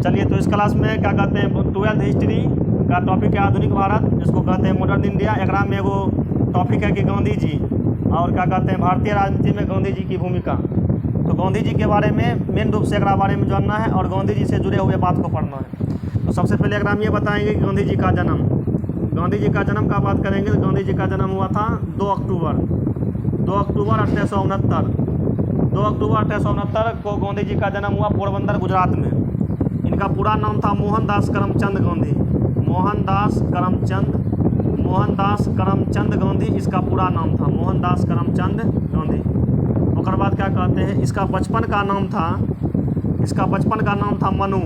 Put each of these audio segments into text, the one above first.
चलिए, तो इस क्लास में क्या कहते हैं 12th हिस्ट्री का टॉपिक है आधुनिक भारत, जिसको कहते हैं मॉडर्न इंडिया। एकरा में एगो टॉपिक है कि गांधी जी और क्या कहते हैं भारतीय राजनीति में गांधी जी की भूमिका। तो गांधी जी के बारे में मेन रूप से एकरा बारे में जानना है और गांधी जी से जुड़े हुए बात को पढ़ना है। तो सबसे पहले एकरा में ये बताएंगे कि गांधी जी का जन्म। गांधी जी का जन्म का बात करेंगे तो गांधी जी का जन्म हुआ था 2 अक्टूबर 1869। 2 अक्टूबर 1869 को गांधी जी का जन्म हुआ पोरबंदर, गुजरात में। इनका पूरा नाम था मोहनदास करमचंद गांधी। मोहनदास करमचंद गांधी इसका पूरा नाम था, मोहनदास करमचंद गांधी। उसके बाद क्या कहते हैं, इसका बचपन का नाम था मनु।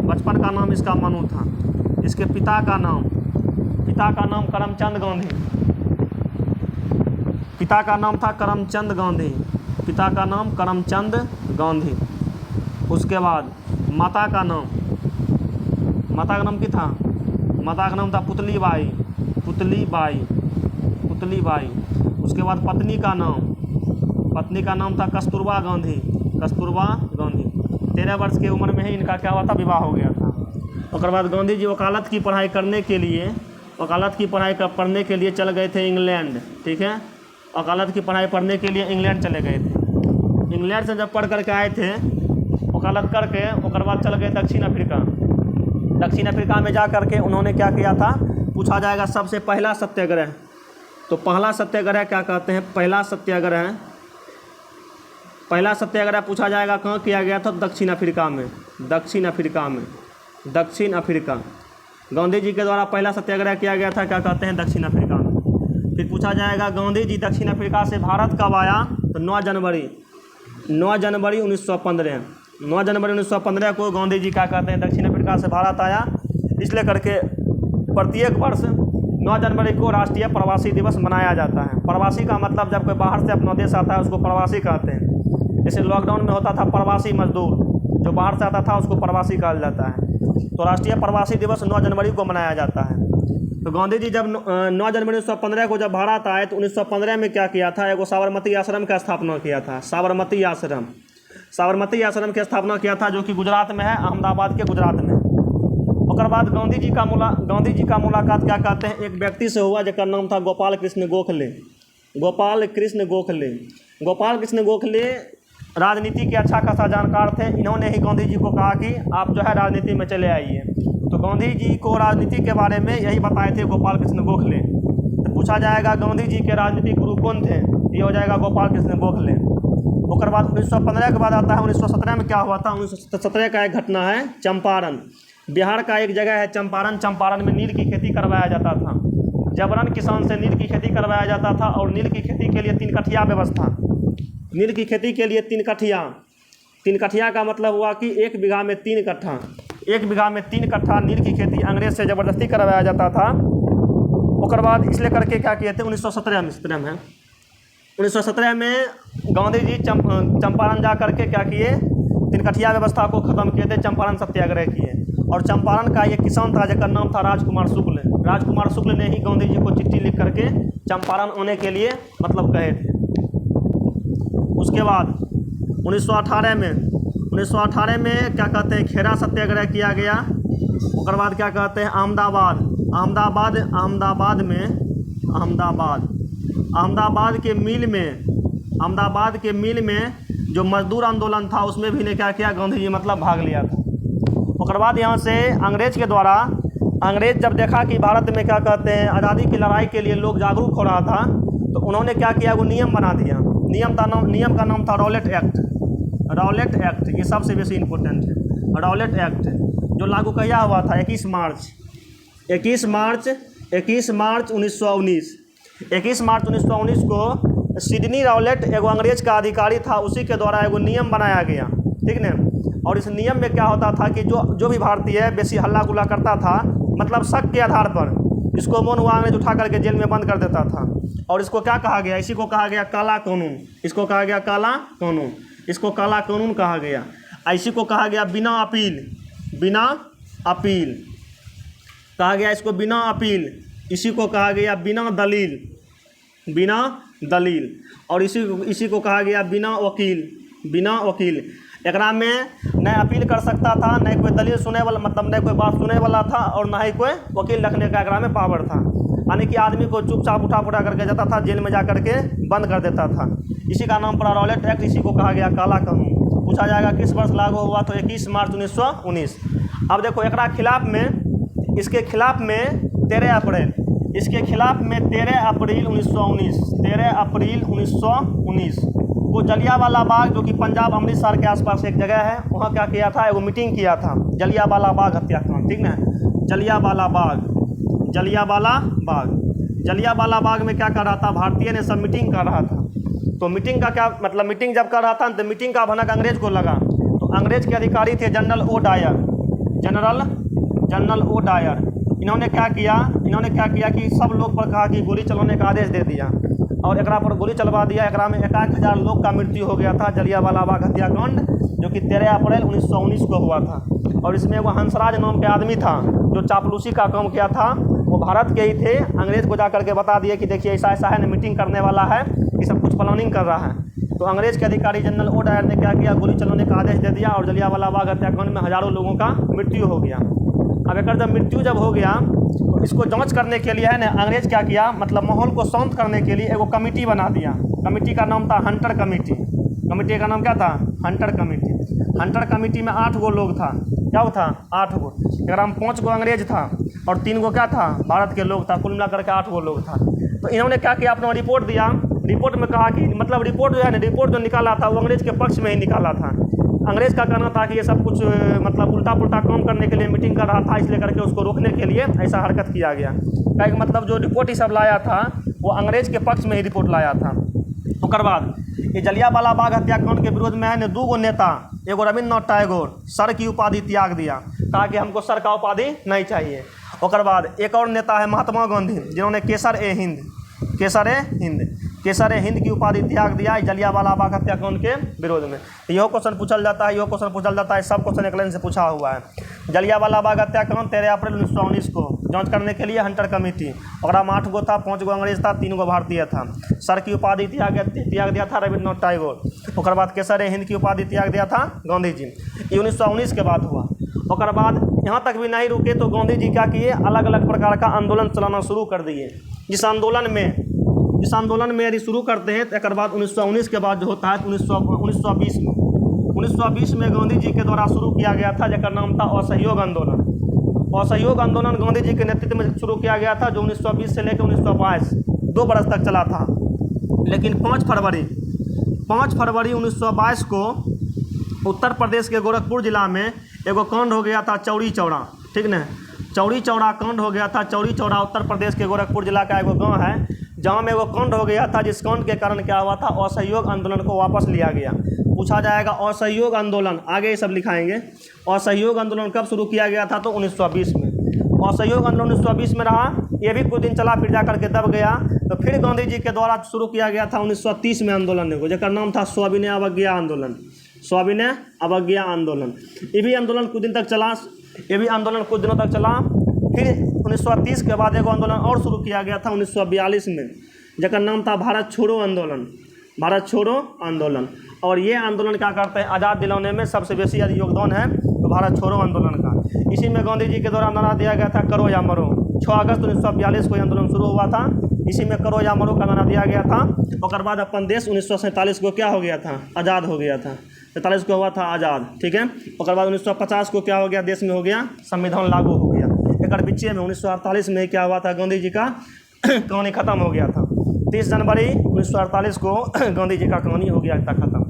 बचपन का नाम इसका मनु था। इसके पिता का नाम करमचंद गांधी। पिता का नाम था करमचंद गांधी। पिता का नाम करमचंद गांधी। उसके बाद माता का नाम क्या था? माता का नाम था पुतली बाई। उसके बाद पत्नी का नाम था कस्तूरबा गांधी। 13 वर्ष की उम्र में ही इनका क्या हुआ था, विवाह हो गया था। उसके बाद गांधी जी वकालत की पढ़ाई पढ़ने के लिए चल गए थे इंग्लैंड। ठीक है, वकालत की पढ़ाई पढ़ने के लिए इंग्लैंड चले गए थे। इंग्लैंड से जब पढ़ करके आए थे वकालत करके, उसके बाद चल गए दक्षिण अफ्रीका में जा करके उन्होंने क्या किया था, पूछा जाएगा सबसे पहला सत्याग्रह। तो पहला सत्याग्रह क्या कहते हैं, पहला सत्याग्रह पूछा जाएगा कहाँ किया गया था, दक्षिण अफ्रीका। गांधी जी के द्वारा पहला सत्याग्रह किया गया था, क्या कहते हैं, दक्षिण अफ्रीका में। फिर पूछा जाएगा गांधी जी दक्षिण अफ्रीका से भारत कब आया, तो 9 जनवरी 1915। 9 जनवरी 1915 को गांधी जी क्या कहते हैं दक्षिण अफ्रीका से भारत आया। इसलिए करके प्रत्येक वर्ष 9 जनवरी को राष्ट्रीय प्रवासी दिवस मनाया जाता है। प्रवासी का मतलब जब कोई बाहर से अपना देश आता है उसको प्रवासी कहते हैं। जैसे लॉकडाउन में होता था प्रवासी मजदूर, जो बाहर से आता था उसको प्रवासी कहा जाता है। तो राष्ट्रीय प्रवासी दिवस 9 जनवरी को मनाया जाता है। तो गांधी जी जब 9 जनवरी 1915 को जब भारत आए तो 1915 में क्या किया था, एगो साबरमती आश्रम का स्थापना किया था। साबरमती आश्रम की स्थापना किया था, जो कि गुजरात में है, अहमदाबाद के गुजरात में। उसके बाद गांधी जी का मुलाकात क्या कहते हैं, एक व्यक्ति से हुआ जिसका नाम था गोपाल कृष्ण गोखले राजनीति के अच्छा खासा जानकार थे। इन्होंने ही गांधी जी को कहा कि आप जो है राजनीति में चले आइए। तो गांधी जी को राजनीति के बारे में यही बताए थे गोपाल कृष्ण गोखले। तो पूछा जाएगा गांधी जी के राजनीतिक गुरु कौन थे, ये हो जाएगा गोपाल कृष्ण गोखले। उसके बाद 1915 के बाद आता है 1917 में क्या हुआ था। 1917 का एक घटना है चंपारण। बिहार का एक जगह है चंपारण में नील की खेती करवाया जाता था। जबरन किसान से नील की खेती करवाया जाता था और नील की खेती के लिए 3 कठिया व्यवस्था। नील की खेती के लिए 3 कठिया का मतलब हुआ कि 1 बीघा में 3 कट्ठा नील की खेती अंग्रेज से ज़बरदस्ती करवाया जाता था। उसके बाद इसलिए करके क्या किए थे 1917 में गांधी जी चंपारण जा करके क्या किए, 3 कठिया व्यवस्था को ख़त्म किए थे, चंपारण सत्याग्रह किए। और चंपारण का एक किसान था जिसका नाम था राजकुमार शुक्ल ने ही गांधी जी को चिट्ठी लिख करके चंपारण आने के लिए मतलब कहे थे। उसके बाद 1918 में क्या कहते हैं खेरा सत्याग्रह किया गया। उसके बाद क्या कहते हैं अहमदाबाद के मिल में जो मजदूर आंदोलन था उसमें भी ने क्या किया, गांधी जी मतलब भाग लिया था। उसके बाद यहाँ से अंग्रेज जब देखा कि भारत में क्या कहते हैं आज़ादी की लड़ाई के लिए लोग जागरूक हो रहा था, तो उन्होंने क्या किया, वो नियम बना दिया। नियम का नाम था रॉलेट एक्ट। ये सबसे बेसी इंपॉर्टेंट है। रॉलेट एक्ट जो लागू किया हुआ था 21 मार्च 1919 को सिडनी रॉलेट एगो अंग्रेज का अधिकारी था, उसी के द्वारा एगो नियम बनाया गया। ठीक न। और इस नियम में क्या होता था कि जो भी भारतीय बेसी हल्ला गुल्ला करता था, मतलब शक के आधार पर इसको मोन हुआ अंग्रेज उठा करके जेल में बंद कर देता था। और इसको क्या कहा गया, इसी को कहा गया काला कानून। इसको कहा गया काला कानून कहा गया। इसी को कहा गया बिना अपील कहा गया, इसको बिना अपील। इसी को कहा गया बिना दलील। और इसी को कहा गया बिना वकील। एकरा में न अपील कर सकता था, न कोई दलील सुने वाला, मतलब न कोई बात सुने वाला था, और न ही कोई वकील रखने का एकरा में पावर था। यानी कि आदमी को चुपचाप उठा करके जाता था, जेल में जा करके बंद कर देता था। इसी का नाम पड़ा रॉलेट एक्ट, इसी को कहा गया काला कानून। पूछा जाएगा किस वर्ष लागू हुआ, तो 21 मार्च 1919। अब देखो एकरा खिलाफ में, इसके खिलाफ में 13 अप्रैल, इसके खिलाफ में 13 अप्रैल 1919 को जलियांवाला बाग, जो कि पंजाब अमृतसर के आसपास एक जगह है, वहाँ क्या किया था, एगो मीटिंग किया था, जलियांवाला बाग हत्याकांड, ठीक ना। जलियांवाला बाग में क्या कर रहा था, भारतीय ने सब मीटिंग कर रहा था। तो मीटिंग का क्या मतलब, मीटिंग जब कर रहा था तो मीटिंग का भनक अंग्रेज को लगा। तो अंग्रेज के अधिकारी थे जनरल ओ डायर। इन्होंने क्या किया कि सब लोग पर कहा कि गोली चलाने का आदेश दे दिया, और एकरा पर गोली चलवा दिया। एकरा में 1000 लोग का मृत्यु हो गया था, जलियांवाला बाग हत्याकांड, जो कि 13 अप्रैल 1919 को हुआ था। और इसमें वो हंसराज नाम के आदमी था, जो चापलूसी का काम किया था। वो भारत के ही थे, अंग्रेज को जा करके बता दिए कि देखिए ऐसा ऐसा है, मीटिंग करने वाला है, ये सब कुछ प्लानिंग कर रहा है। तो अंग्रेज के अधिकारी जनरल ओ डायर ने क्या किया, गोली चलाने का आदेश दे दिया, और जलियांवाला बाग हत्याकांड में हजारों लोगों का मृत्यु हो गया। अब एक जब मृत्यु जब हो गया, तो इसको जांच करने के लिए है ना, अंग्रेज क्या किया, मतलब माहौल को शांत करने के लिए एगो कमेटी बना दिया। कमेटी का नाम था हंटर कमेटी। कमेटी का नाम क्या था, हंटर कमेटी। हंटर कमेटी में 8 गो लोग था। क्या वो था, 8 गो। एकरा में 5 गो अंग्रेज था, और 3 गो क्या था, भारत के लोग था। कुल मिलाकर के 8 गो लोग था। तो इन्होंने क्या किया, अपना रिपोर्ट दिया। रिपोर्ट में कहा कि मतलब रिपोर्ट जो है ना, रिपोर्ट जो निकाला था वो अंग्रेज के पक्ष में ही निकाला था। अंग्रेज का कहना था कि ये सब कुछ मतलब उल्टा पुल्टा काम करने के लिए मीटिंग कर रहा था, इसलिए करके उसको रोकने के लिए ऐसा हरकत किया गया। क्या मतलब जो रिपोर्ट ये सब लाया था वो अंग्रेज के पक्ष में ही रिपोर्ट लाया था। उसके बाद ये जलियांवाला बाग हत्याकांड के विरोध में है न 2 गो नेता, एगो रविन्द्रनाथ टैगोर सर की उपाधि त्याग दिया, कहा कि हमको सर का उपाधि नहीं चाहिए। उसके बाद एक और नेता है महात्मा गांधी, जिन्होंने केसर ए हिंद की उपाधि त्याग दिया जलियांवाला बाग हत्याकांड के विरोध में। यह क्वेश्चन पूछल जाता है, सब क्वेश्चन एक लाइन से पूछा हुआ है। जलियांवाला बाग हत्याकांड 13 अप्रैल 1919 को जांच करने के लिए हंटर कमेटी, और 8 गो था, 5 गो अंग्रेज था, 3 गो भारतीय था। सर की उपाधि त्याग दिया था रविन्द्रनाथ टैगोर। उसके बाद केसर ए हिंद की उपाधि त्याग दिया था गांधी जी। ये 1919 के बाद हुआ। उसके बाद यहाँ तक भी नहीं रुके तो गांधी जी क्या किए, अलग अलग प्रकार का आंदोलन चलाना शुरू कर दिए। जिस आंदोलन में यदि शुरू करते हैं तो एक बाद 1919 के बाद जो होता है 1920 में गांधी जी के द्वारा शुरू किया गया था, जिसका नाम था असहयोग आंदोलन। असहयोग आंदोलन गांधी जी के नेतृत्व में शुरू किया गया था, जो 1920 से लेकर 1922 2 बरस तक चला था। लेकिन 5 फरवरी 1922 को उत्तर प्रदेश के गोरखपुर जिला में एगो कांड हो गया था, चौरी चौरा, ठीक ना। चौरी चौरा कांड हो गया था। चौरी चौरा उत्तर प्रदेश के गोरखपुर जिला का एगो गाँव है, जहाँ में एगो कांड हो गया था, जिस कांड के कारण क्या हुआ था, असहयोग आंदोलन को वापस लिया गया। पूछा जाएगा असहयोग आंदोलन, आगे ये सब लिखाएंगे। असहयोग आंदोलन कब शुरू किया गया था, तो 1920 में। असहयोग आंदोलन 1920 में रहा, ये भी कुछ दिन चला, फिर जा करके दब गया। तो फिर गांधी जी के द्वारा शुरू किया गया था 1930 में आंदोलन को, जिसका नाम था सविनय अवज्ञा आंदोलन। सविनय अवज्ञा आंदोलन, ये भी आंदोलन कुछ दिन तक चला, ये भी आंदोलन कुछ दिनों तक चला। फिर 1930 के बाद एगो आंदोलन और शुरू किया गया था 1942 में, जिसका नाम था भारत छोड़ो आंदोलन। भारत छोड़ो आंदोलन। और ये आंदोलन क्या करते हैं, आज़ाद दिलाने में सबसे बेसी यदि योगदान है तो भारत छोड़ो आंदोलन का। इसी में गांधी जी के द्वारा नारा दिया गया था, करो या मरो। 6 अगस्त 1942 को आंदोलन शुरू हुआ था, इसी में करो या मरो का नारा दिया गया था। उसके बाद अपन देश 1947 को क्या हो गया था, आज़ाद हो गया था। 47 को हुआ था आज़ाद, ठीक है। उसके बाद 1950 को क्या हो गया, देश में हो गया संविधान लागू हो गया। एक बीचे में 1948 में क्या हुआ था, गांधी जी का कहानी खत्म हो गया था। 30 जनवरी 1948 को गांधी जी का कहानी हो गया था खत्म।